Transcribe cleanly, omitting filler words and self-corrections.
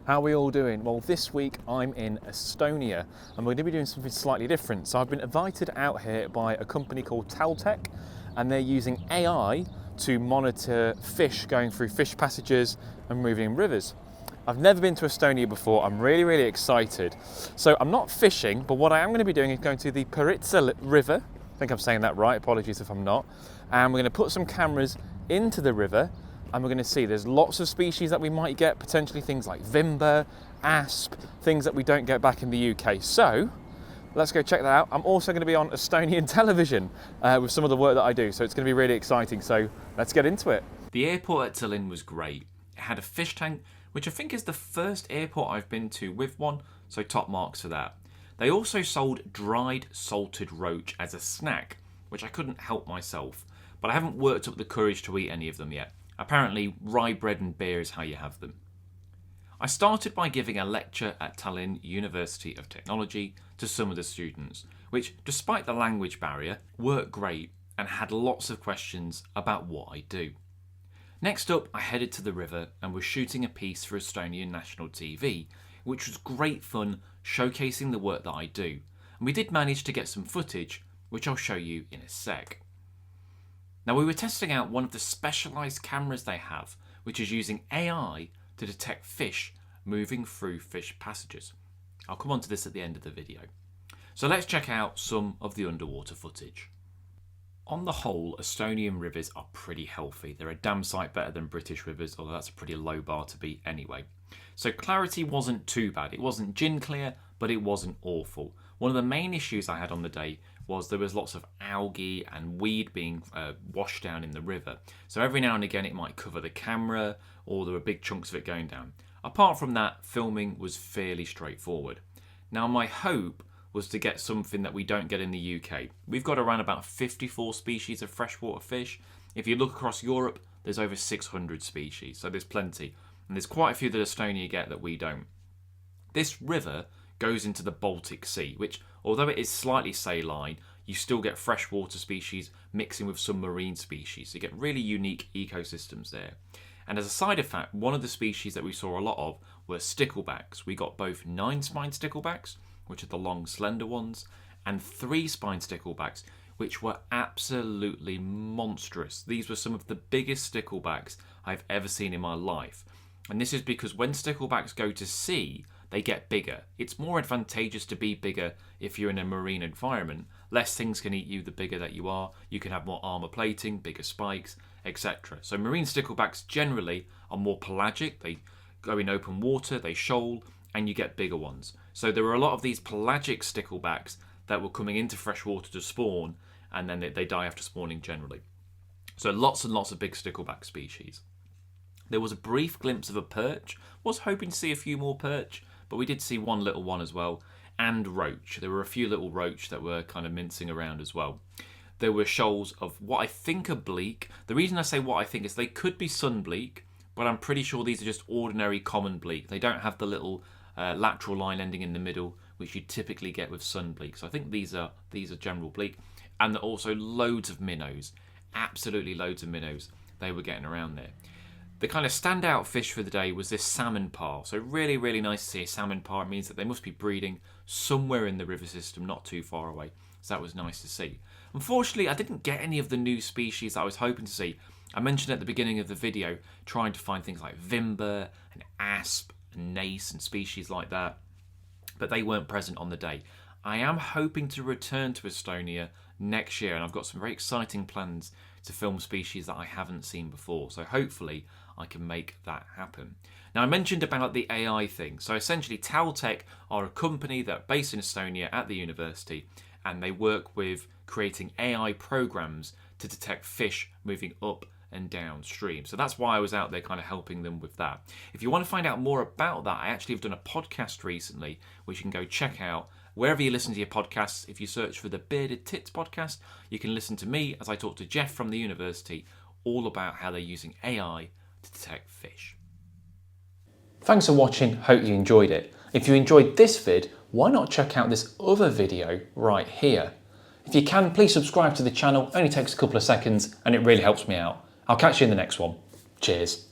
How are we all doing? Well, this week I'm in Estonia and we're going to be doing something slightly different. So I've been invited out here by a company called Taltech, and they're using AI to monitor fish going through fish passages and moving in rivers. I've never been to Estonia before. I'm really excited. So I'm not fishing, but what I am going to be doing is going to the Paritsa River. I think I'm saying that right, apologies if I'm not. And we're going to put some cameras into the river and we're going to see there's lots of species that we might get, potentially things like vimber, asp, things that we don't get back in the UK. So let's go check that out. I'm also going to be on Estonian television with some of the work that I do, so it's going to be really exciting. So let's get into it. The airport at Tallinn was great. It had a fish tank, which I think is the first airport I've been to with one, so top marks for that. They also sold dried salted roach as a snack, which I couldn't help myself, but I haven't worked up the courage to eat any of them yet. Apparently, rye bread and beer is how you have them. I started by giving a lecture at Tallinn University of Technology to some of the students, which, despite the language barrier, worked great and had lots of questions about what I do. Next up, I headed to the river and was shooting a piece for Estonian national TV, which was great fun showcasing the work that I do. And we did manage to get some footage, which I'll show you in a sec. Now, we were testing out one of the specialised cameras they have, which is using AI to detect fish moving through fish passages. I'll come on to this at the end of the video. So let's check out some of the underwater footage. On the whole, Estonian rivers are pretty healthy. They're a damn sight better than British rivers, although that's a pretty low bar to beat anyway. So clarity wasn't too bad. It wasn't gin clear, but it wasn't awful. One of the main issues I had on the day was there was lots of algae and weed being washed down in the river. So every now and again it might cover the camera, or there were big chunks of it going down. Apart from that, filming was fairly straightforward. Now, my hope was to get something that we don't get in the UK. We've got around about 54 species of freshwater fish. If you look across Europe, there's over 600 species, so there's plenty. And there's quite a few that Estonia get that we don't. This river goes into the Baltic Sea, which, although it is slightly saline, you still get freshwater species mixing with some marine species. So you get really unique ecosystems there. And as a side effect, one of the species that we saw a lot of were sticklebacks. We got both 9-spine sticklebacks, which are the long, slender ones, and 3-spine sticklebacks, which were absolutely monstrous. These were some of the biggest sticklebacks I've ever seen in my life. And this is because when sticklebacks go to sea, they get bigger. It's more advantageous to be bigger if you're in a marine environment. Less things can eat you the bigger that you are. You can have more armour plating, bigger spikes, etc. So marine sticklebacks generally are more pelagic. They go in open water, they shoal, and you get bigger ones. So there were a lot of these pelagic sticklebacks that were coming into fresh water to spawn, and then they die after spawning generally. So lots and lots of big stickleback species. There was a brief glimpse of a perch. Was hoping to see a few more perch, but we did see one little one as well, and roach. There were a few little roach that were kind of mincing around as well. There were shoals of what I think are bleak. The reason I say what I think is they could be sun bleak, but I'm pretty sure these are just ordinary common bleak. They don't have the little lateral line ending in the middle, which you typically get with sun bleak. So I think these are general bleak. And also loads of minnows. Absolutely loads of minnows they were getting around there. The kind of standout fish for the day was this salmon parr. So really nice to see a salmon parr. It means that they must be breeding somewhere in the river system, not too far away. So that was nice to see. Unfortunately, I didn't get any of the new species that I was hoping to see. I mentioned at the beginning of the video trying to find things like vimber and asp and nace and species like that, but they weren't present on the day. I am hoping to return to Estonia next year, and I've got some very exciting plans to film species that I haven't seen before, so hopefully I can make that happen. Now, I mentioned about the AI thing. So essentially Taltech are a company that are based in Estonia at the university, and they work with creating AI programs to detect fish moving up and downstream. So that's why I was out there kind of helping them with that. If you want to find out more about that, I actually have done a podcast recently, which you can go check out wherever you listen to your podcasts. If you search for the Bearded Tits podcast, you can listen to me as I talk to Jeff from the university all about how they're using AI to detect fish. Thanks for watching, hope you enjoyed it. If you enjoyed this vid, why not check out this other video right here? If you can, please subscribe to the channel, only takes a couple of seconds and it really helps me out. I'll catch you in the next one. Cheers.